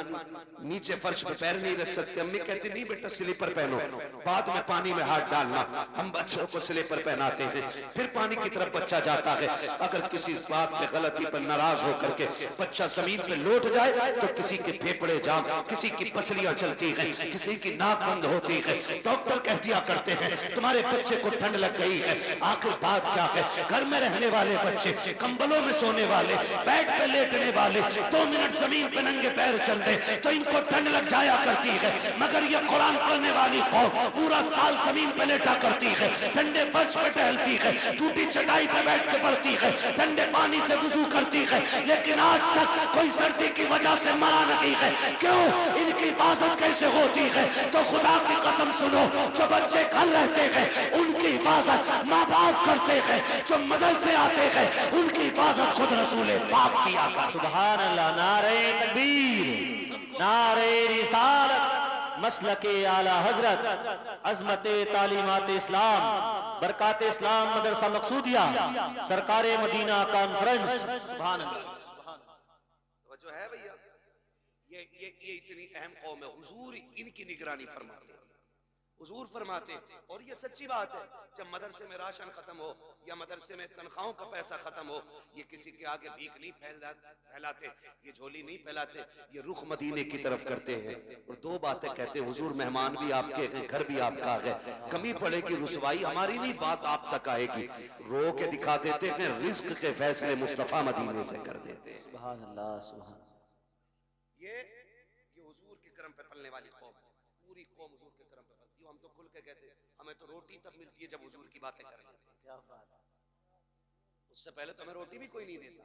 नीचे फर्श पे पैर नहीं रख सकते, अम्मी कहती नहीं बेटा स्लीपर पहनो, बाद में पानी में हाथ डालना। हम बच्चों को स्लीपर पहनाते हैं, फिर पानी की तरफ बच्चा जाता है। अगर किसी बात पे गलती पर नाराज होकर के बच्चा जमीन पे लौट जाए तो किसी के फेफड़े जाम, किसी की पसलियां चलती हैं, किसी की नाक बंद होती है। डॉक्टर कह दिया करते हैं तुम्हारे बच्चे को ठंड लग गई है। आखिर बात क्या है? घर में रहने वाले बच्चे, कंबलों में सोने वाले, बेड पे लेटने वाले, 2 मिनट जमीन पे नंगे पैर चलते तो इनको ठंड लग जाया करती है। मगर ये कुरान पढ़ने वाली कौम पूरा साल जमीन पे लेटा करती है, ठंडे फर्श पे टहलती है, टूटी चटाई पे बैठ के पढ़ती है, ठंडे पानी से वुजू करती है, लेकिन आज तक कोई सर्दी की वजह से मरा नहीं है। क्यों? इनकी हिफाजत कैसे होती है? तो खुदा की कसम सुनो, जो बच्चे घर रहते हैं उनकी हिफाजत माँ बाप करते हैं, जो मदरसे आते हैं उनकी हिफाजत खुद रसूल पाक किया कर। सुभान अल्लाह। नारे तकबीर, नारे रिसालत, मसलके आला हजरत, अजमते तालीमात इस्लाम, बरकात इस्लाम मदरसा मकसूदिया, सरकारे मदीना कॉन्फ्रेंस। सुभान अल्लाह। जो है भैया, ये इतनी अहम कौम है, हुजूर इनकी निगरानी फरमाते हैं, हुजूर फरमाते हैं। और ये सच्ची बात है, जब मदरसे में राशन खत्म हो या मदरसे में तनख्वाहों का पैसा खत्म हो, ये किसी के आगे भीख नहीं फैलाते, ये झोली नहीं फैलाते, ये रुख मदीने की तरफ करते हैं और 2 बातें कहते हैं, हुजूर मेहमान भी आपके हैं, घर भी आपका है, कमी पड़ेगी रुसवाई हमारी नहीं, बात आप तक आएगी। रो के दिखा देते हैं, रिज्क के फैसले मुस्तफा मदीने से कर देते हैं। सुभान अल्लाह। सुभान। ये हुजूर के करम पे पलने वाली कौम, पूरी कौम हुजूर के करम पे पलती है। हम तो खुल के कहते हैं हमें तो रोटी तब मिलती है जब हुजूर की बातें कर लेते हैं। क्या बात है। उससे पहले तो हमें रोटी भी कोई नहीं देता,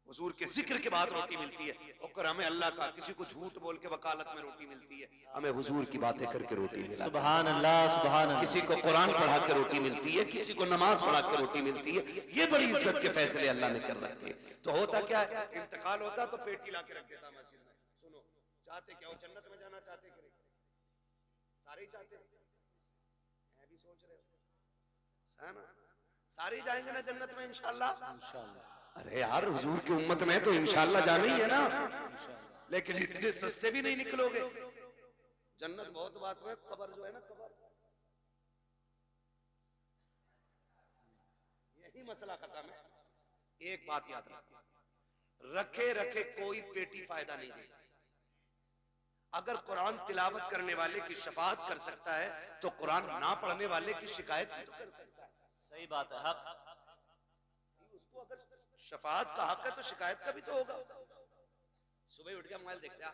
हुजूर के जिक्र के बाद रोटी मिलती है। और हमें अल्लाह का, किसी को झूठ बोल के वकालत में रोटी मिलती है, हमें हुजूर की बातें करके रोटी मिलती है। सुभान अल्लाह। सुभान अल्लाह। किसी को कुरान पढ़ा के रोटी मिलती है, किसी को नमाज पढ़ा के रोटी मिलती है। ये बड़ी इज्जत के फैसले अल्लाह ने कर रखे। तो होता क्या है, इंतकाल होता तो पेटी ला के रख देता मस्जिद में। सुनो, चाहते क्या हो? जन्नत में जाना चाहते कि नहीं? सारे ही चाहते, मैं भी सोच रहे हो है ना, सारे ही जाएंगे ना जन्नत में इंशाअल्लाह। इंशाअल्लाह। अरे यार, हुजूर की उम्मत में तो इंशाअल्लाह जाना ही है ना, लेकिन इतने सस्ते भी नहीं निकलोगे। जन्नत बहुत बात में, कब्र जो है ना, कब्र, यही मसला खत्म है। एक बात याद रखना, रखे रखे कोई पेटी फायदा नहीं देती। अगर कुरान तिलावत करने वाले की शफाअत कर सकता है तो कुरान ना पढ़ने वाले की शिकायत भी तो कर सकता है। सही बात है। हक। उसको अगर शफाअत का हक है तो शिकायत का भी तो होगा। सुबह उठ के मोबाइल देख रहा,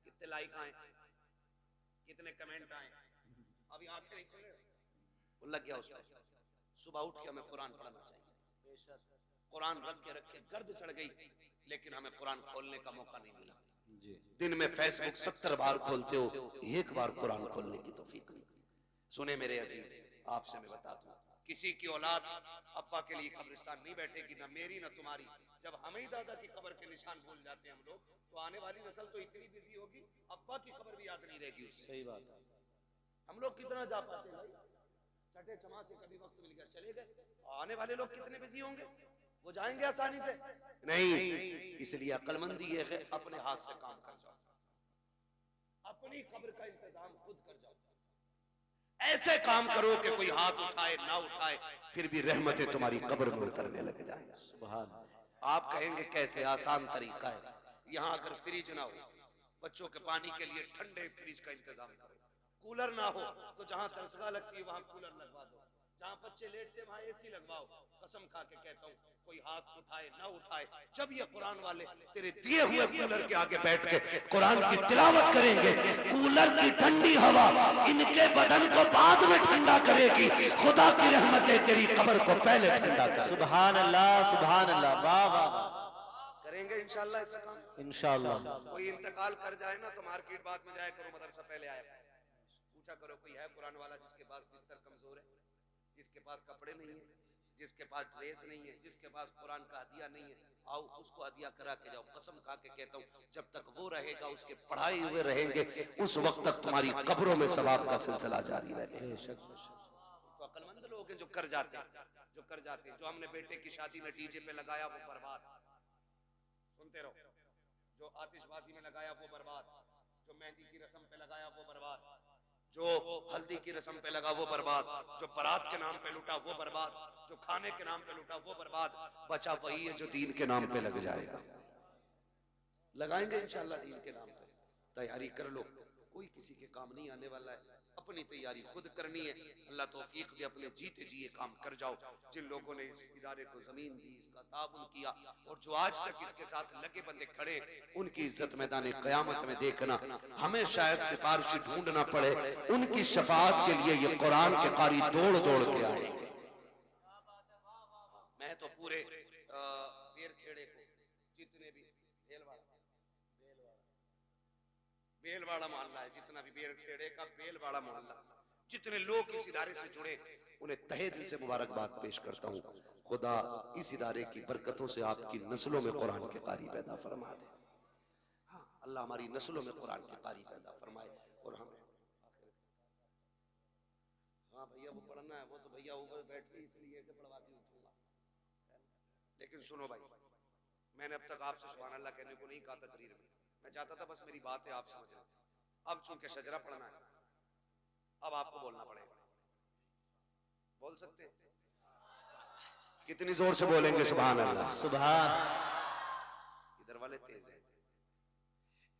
कितने लाइक आए, कितने कमेंट आए, अभी आंखें नहीं खुले, वो लग गया उसमें। सुबह उठ के हमें कुरान पढ़ना चाहिए। कुरान रख के गर्द चढ़ गई, लेकिन हमें कुरान खोलने का मौका नहीं मिला। दिन में फेसबुक 70 बार खोलते हो, एक बार कुरान खोलने की तौफीक नहीं। सुने मेरे अजीज, आपसे मैं बता दूं, किसी की औलाद अब्बा के लिए कब्रिस्तान नहीं बैठेगी, ना मेरी ना तुम्हारी। जब हम ही दादा की कब्र के निशान भूल जाते हैं हम लोग, तो आने वाली नस्ल तो इतनी बिजी होगी, अब्बा की कब्र भी याद नहीं रहेगी उसे। सही बात है। हम लोग कितना जा पाते हैं भाई, छठे छमा से कभी वक्त मिल गया चले गए। आने वाले लोग कितने बिजी होंगे, वो जाएंगे आसानी से? नहीं। इसलिए अक्लमंदी ये है, अपने हाथ से काम कर जाओ, अपनी कब्र का इंतजाम खुद कर जाओ। ऐसे काम करो कि कोई हाथ उठाए ना उठाए, फिर भी रहमतें तुम्हारी कब्र में उतरने लग जाए। सुभान। आप कहेंगे कैसे? आसान तरीका है। यहाँ अगर फ्रिज ना हो, बच्चों के पानी के लिए ठंडे फ्रिज का इंतजाम करो। कूलर ना हो तो जहां तरसगा लगती है वहां कूलर लगवा दो, जहां बच्चे लेटते वहां एसी लगवाओ। कसम खा के कहता हूँ, कोई हाथ उठाए ना उठाए, जब ये कुरान वाले तेरे दिए हुए कूलर के आगे बैठ के कुरान की तिलावत करेंगे, कूलर की ठंडी हवा इनके बदन को बाद में ठंडा करेगी। खुदा की रहमतें तेरी कब्र को पहले ठंडा कर। सुभान अल्लाह, सुभान अल्लाह। वाह वाह। करेंगे इंशाल्लाह ऐसा काम। इंशाल्लाह। कोई इंतकाल कर जाए ना तो मार्केट बाद में जाया करो, मदरसा पहले आया पूछा करो, कोई है कुरान वाला जिसके पास बिस्तर कमजोर है, जिसके पास कपड़े नहीं है, जिसके पास ड्रेस नहीं है, जिसके पास कुरान का हदिया नहीं है, आओ उसको हदिया करा के जाओ। कसम खा के कहता हूँ, जब तक वो रहेगा, उसके पढ़ाई हुए रहेंगे, उस वक्त तक तुम्हारी कब्रों में सवाब का सिलसिला जारी रहेगा। तो अक्लमंद लोग हैं जो कर जाते हैं, जो हमने बेटे की शादी में डीजे पे लगाया वो बर्बाद। सुनते रहो। जो आतिशबाजी में लगाया वो बर्बाद, जो मेहंदी की रस्म पे लगाया वो बर्बाद, जो हल्दी की रस्म पे लगा वो बर्बाद, जो बारात के नाम पे लुटा वो बर्बाद, जो खाने के नाम पे लुटा वो बर्बाद। बचा वही है जो दीन के नाम पे लग जाएगा। लगाएंगे इंशाल्लाह दीन के नाम पे। तैयारी कर लो, कोई किसी के काम नहीं आने वाला है, अपनी तैयारी खुद करनी है। अल्लाह तौफीक दे, अपने जीते जी ये काम कर जाओ। जिन लोगों ने इस इदारे को जमीन दी, इसका ताबुन किया, और जो आज तक इसके साथ लगे बंदे खड़े, उनकी इज्जत मैदान क़यामत में देखना। हमें शायद सिफारिशी ढूंढना पड़े, उनकी शफाअत के लिए ये कुरान के कारी दौड़ दौड़ के आए। मैं तो पूरे बेरखेड़े को, जितने भी बेलवाड़ा मोहल्ला है, जितना भी बेरखेड़े का बेलवाड़ा मोहल्ला, जितने लोग इस इदारे से जुड़े, उन्हें तहे दिल से मुबारकबाद पेश करता हूँ। खुदा इस इदारे की बरकतों से आपकी नस्लों में कुरान के कारी पैदा फरमा दे। हाँ, अल्लाह हमारी नस्लों में कुरान के कारी पैदा फरमाए। और हमें हाँ भैया वो पढ़ना है, वो तो भैया ऊपर बैठ के इसलिए कि पढ़वा के उठूंगा। लेकिन सुनो भाई, मैंने अब तक आपसे सुभान अल्लाह कहने को नहीं कहा तकरीर में। मैं चाहता था बस मेरी बात है आप समझ रहे। अब चूंकि शजरा पढ़ना है, अब आपको बोलना पड़ेगा। बोल सकते हैं? कितनी जोर से बोलेंगे सुभान अल्लाह? सुभान। इधर वाले तेज हैं,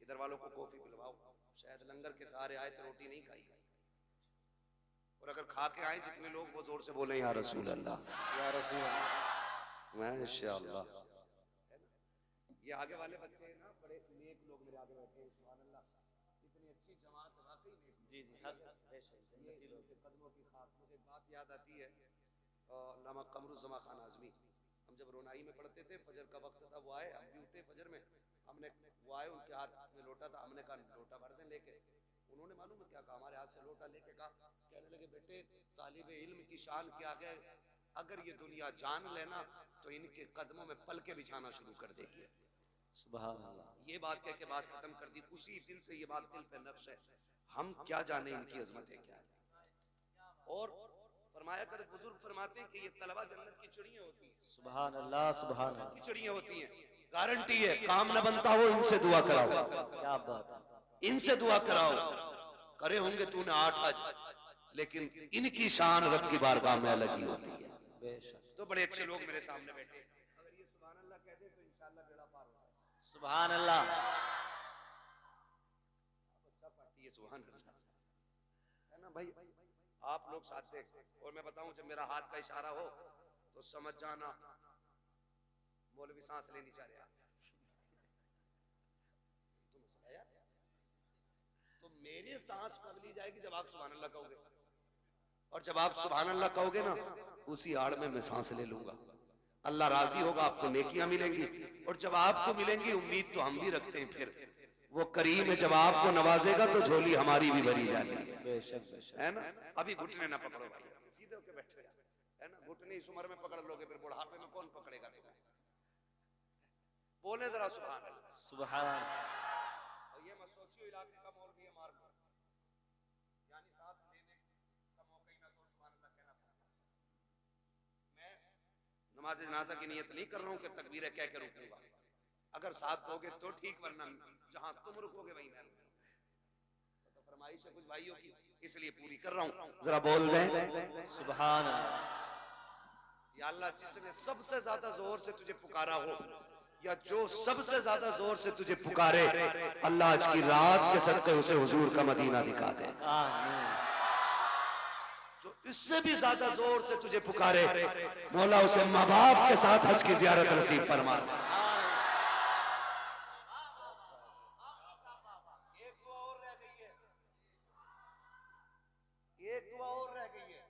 इधर वालों को कॉफी पिलवाओ। शायद लंगर के सहारे आए तो रोटी नहीं खाई, और अगर खा के आए जितने लोग, वो जोर से बोले या रसूल अल्लाह, या रसूल अल्लाह। माशाअल्लाह। ये आगे वाले बच्चे हैं ना, बड़े नेक लोग मेरे आगे बैठे हैं। सुभान अल्लाह, इतनी अच्छी जमात है वाकई नेक। जी जी, ये कदमों की खास। मुझे एक बात याद आती है, अल्लामा कमरुज़्ज़मा खान आज़मी, हम जब रोनाई में पढ़ते थे, फजर का वक्त था, वो आए, हम भी उठे फजर में, हमने वो आए, उनके हाथ में लोटा था, हमने कहा लोटा भर दें लेके। उन्होंने मालूम है क्या कहा? हमारे हाथ से लोटा लेके कहा, कहने लगे बेटे तालिब इल्म की शान क्या है, अगर ये दुनिया जान लेना तो इनके कदमों में पलके बिछाना शुरू कर देगी। सुभान अल्लाह। ये बात कह के बात खत्म कर दी। उसी दिन से ये बात दिल पे नक्श है, हम क्या जाने इनकी अजमतें क्या है। और फरमाया कर बुजुर्ग फरमाते हैं कि ये तलवा जन्नत की चिड़ियां होती हैं। सुभान अल्लाह, सुभान अल्लाह। की चिड़ियां होती हैं, गारंटी है, काम न बनता हो इनसे दुआ कराओ। क्या बात है। इनसे दुआ कराओ। करे होंगे तूने 8 हज, लेकिन इनकी शान रब की बारगाह में अलग ही होती है। बेशक। तो बड़े अच्छे लोग मेरे सामने बैठे, अगर ये सुभान अल्लाह कह दे तो इंशाअल्लाह बेड़ा पार होता है। सुभान अल्लाह। अच्छा पार्टी है, सुभान अल्लाह है ना भाई। आप लोग साथ थे, और मैं बताऊं, जब मेरा हाथ का इशारा हो तो समझ जाना मौलवी सांस लेनी चाह रहे हैं। तो मसला यार, तो मेरी सांस पगली जाएगी जब आप सुभान अल्लाह कहोगे। और जब आप सुभान अल्लाह कहोगे ना, उसी आड़ में मैं सांस ले लूंगा। अल्लाह राजी होगा, आपको नेकियां मिलेंगी। और जब आपको मिलेंगी, उम्मीद तो हम भी रखते हैं, फिर वो करीम है, जब आपको नवाजेगा तो झोली हमारी भी भरी जाती है ना। अभी घुटने ना पकड़ो भाई, सीधे होके बैठो यार, है ना। घुटने इस उम्र में पकड़ लोगे, फिर बुढ़ापे में कौन पकड़ेगा तुम्हें? बोले जरा सुभान अल्लाह। सुभान। और ये मत सोचियो इलाके का मौलवी मार लो, यानी सांस लेने का मौका ही ना दो, सुभान अल्लाह कहना पड़ता। मैं नमाज जनाजा की नियत नहीं कर रहा हूं कि तकबीरें कह के रुकूंगा। अगर साथ दोगे तो ठीक, वरना जहां तुम रुकोगे वहीं मैं रुकूंगा। तो फरमाइश है कुछ भाइयों की, इसलिए पूरी कर रहा हूं। जरा बोल दें सुभान। या अल्लाह, जिसने सबसे ज्यादा जोर से तुझे पुकारा हो, या जो सबसे ज्यादा जोर से तुझे पुकारे, अल्लाह आज की रात के सदक़े उसे हुजूर का मदीना दिखा दे। जो इससे भी ज्यादा जोर से तुझे पुकारे, मौला उसे माँ बाप के साथ हज की ज़ियारत नसीब फरमा। एक दुआ और रह गई है, एक दुआ और रह गई है,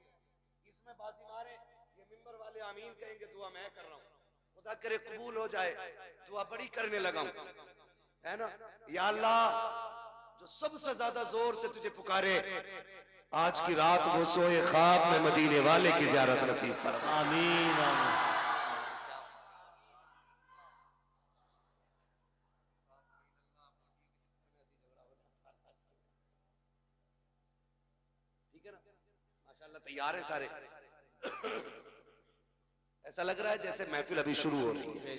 इसमें बाजी मारे, ये मिंबर वाले आमीन कहेंगे, दुआ मैं कर रहा हूं, खुदा करे कबूल हो जाए, दुआ बड़ी करने लगा हूं, है ना। या अल्लाह, जो सबसे ज्यादा जोर से तुझे पुकारे, आज की रात वो सोए ख्वाब में मदीने वाले की ज़ियारत नसीब फरमा। आमीन आमीन। ठीक है ना, माशाल्लाह तैयार है सारे। ऐसा लग रहा है जैसे महफिल अभी शुरू हो रही है।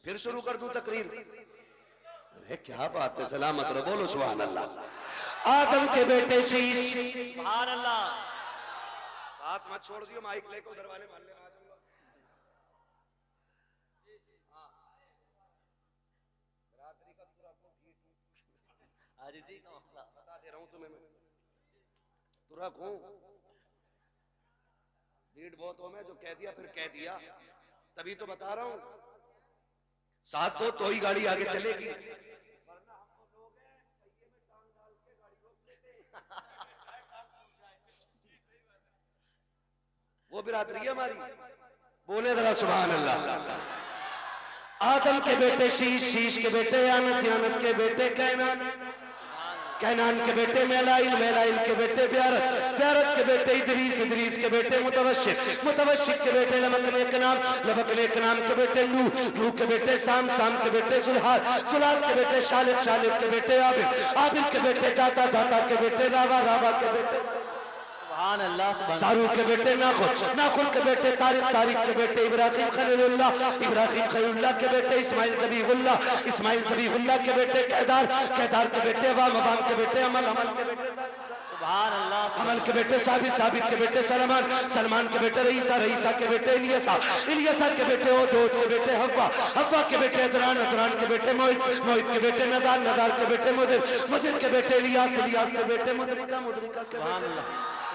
फिर शुरू कर दूं तकरीर? अरे क्या बात है, सलामत रहो, बोलो सुभान अल्लाह। आदम के बेटे शीश, सुभान अल्लाह। साथ मत छोड़ दियो, माइक लेकर उधर वाले मोहल्ले में आ जाऊंगा। बरादरी का पूरा को हाजी जी बता दे रहा हूं तुम्हें मैं, तुरा को भीड़ बहुत हो, मैं जो कह दिया फिर कह दिया, तभी तो बता रहा हूं। साथ दो तो ही गाड़ी आगे चलेगी, वरना हम तो लोग हैं पहिए में टांग डाल के गाड़ी रोक देते हैं। वो बिरादरी है हमारी, बोले जरा सुभान अल्लाह। आदम के बेटे शीश, शीश के बेटे यानस, यानस के बेटे कैनान, कैनान के बेटे मेलाइल, मेलाइल के बेटे ब्यारत, ब्यारत के बेटे इदरीस, इदरीस के बेटे मुतवशिक, मुतवशिक के बेटे लबक ने कनाम, लबक ने कनाम के बेटे नूह, नूह के बेटे साम, साम के बेटे जुल्हाद, जुल्हाद के बेटे शालिक, शालिक के बेटे आबिल, आबिल के बेटे दाता, दाता के बेटे रावा, रावा के बेटे सुभान अल्लाह। सारूक के बेटे नाखुल, नाखुल के बेटे तारिक, तारिक के बेटे इब्राहिम खलीलुल्लाह, इब्राहिम खलीलुल्लाह के बेटे इस्माइल ज़बीहुल्लाह, इस्माइल ज़बीहुल्लाह के बेटे केदार, केदार के बेटे वाम, वाम के बेटे अमल, अमल के बेटे सुभान अल्लाह। अमल के बेटे साबित, साबित के बेटे सलमान, सलमान के बेटे रईसा, रईसा के बेटे इलियासा, इलियासा के बेटे ओदोद के बेटे हव्वा, हव्वा के बेटे अदरान, अदरान के बेटे मोहित, मोहित के बेटे नदार, नदार के बेटे मुदिर, मुदिर के बेटे इलियास, इलियास के बेटे मुदरिका, मुदरिका के बेटे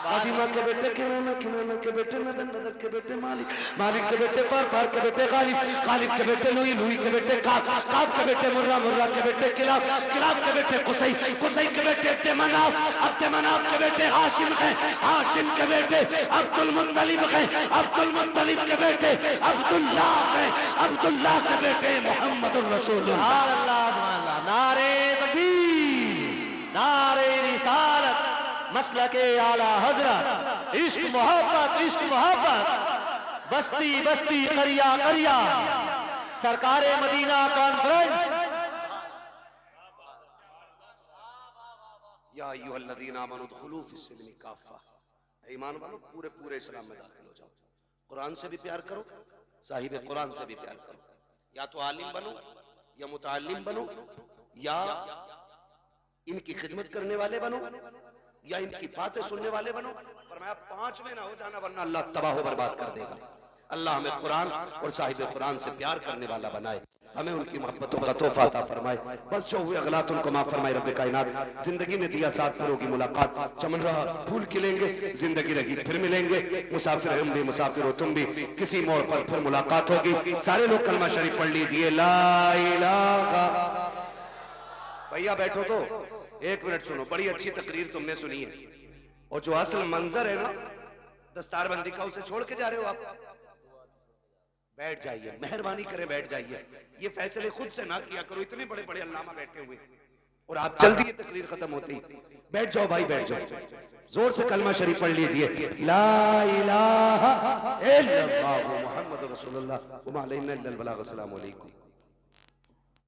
फातिमा के बेटे किनाना, किनाना के बेटे नदर, नदर के बेटे मालिक, मालिक के बेटे फार, फार के बेटे गालिब, गालिब के बेटे लुई, लुई के बेटे काब, काब के बेटे मुर्रा, मुर्रा के बेटे किलाब, किलाब के बेटे कुसई, कुसई के बेटे तेमनाफ, अब तेमनाफ के बेटे हाशिम हैं, हाशिम के बेटे अब्दुल मुत्तलिब हैं, अब्दुल मुत्तलिब के बेटे अब्दुल्लाह हैं, अब्दुल्लाह के बेटे मोहम्मदुर रसूलुल्लाह। सुभान अल्लाह, सुभान अल्लाह। नारे तकबीर, नारे रिसालत, मसलके आला हजरत, इश्क मोहब्बत, इश्क मोहब्बत, बस्ती बस्ती करिया करिया, सरकारे मदीना कॉन्फ्रेंस। या अय्युहल्लज़ीना आमनू दुखुलू फिस्सिल्मी काफ़ा, ईमान वालों पूरे पूरे इस्लाम में दाखिल हो जाओ। कुरान से भी प्यार करो, साहिब कुरान से भी प्यार करो। या तो आलिम बनो, या मुतअल्लिम बनो, या इनकी खिदमत करने वाले बनो, या इनकी बातें सुनने वाले बनो। फरमाया पांच में ना हो जाना, वरना अल्लाह तबाह बर्बाद कर देगा। अल्लाह हमें कुरान और साहिब कुरान से प्यार करने वाला बनाए, हमें उनकी मोहब्बतों का तोहफा अता फरमाए। बस जो हुए अगलात उनको माफ फरमाए रब्बे कायनात। जिंदगी ने दिया साथ फिरों की मुलाकात, चमन रहा फूल खिलेंगे, जिंदगी रही फिर मिलेंगे। मुसाफिर हम भी, मुसाफिर हो तुम भी, किसी मोड़ पर फिर मुलाकात होगी। सारे लोग कलमा शरीफ पढ़ लीजिए, ला इलाहा। भैया बैठो तो एक मिनट सुनो, बड़ी अच्छी तकरीर तुमने सुनी है, और जो असल मंजर है ना, दस्तारबंदी का उसे छोड़ के जा रहे हो आप? बैठ जाइए, मेहरबानी करें बैठ जाइए। ये फैसले खुद से ना किया करो, इतने बड़े बड़े अल्लामा बैठे हुए और आप जल्दी ये तकरीर खत्म होती। बैठ जाओ भाई, बैठ जाओ, जोर से कलमा शरीफ पढ़ लीजिए, ला इलाहा इल्लल्लाह मुहम्मदुर रसूलुल्लाह व मा अलैना इल्लल बलाग। अस्सलामु अलैकुम।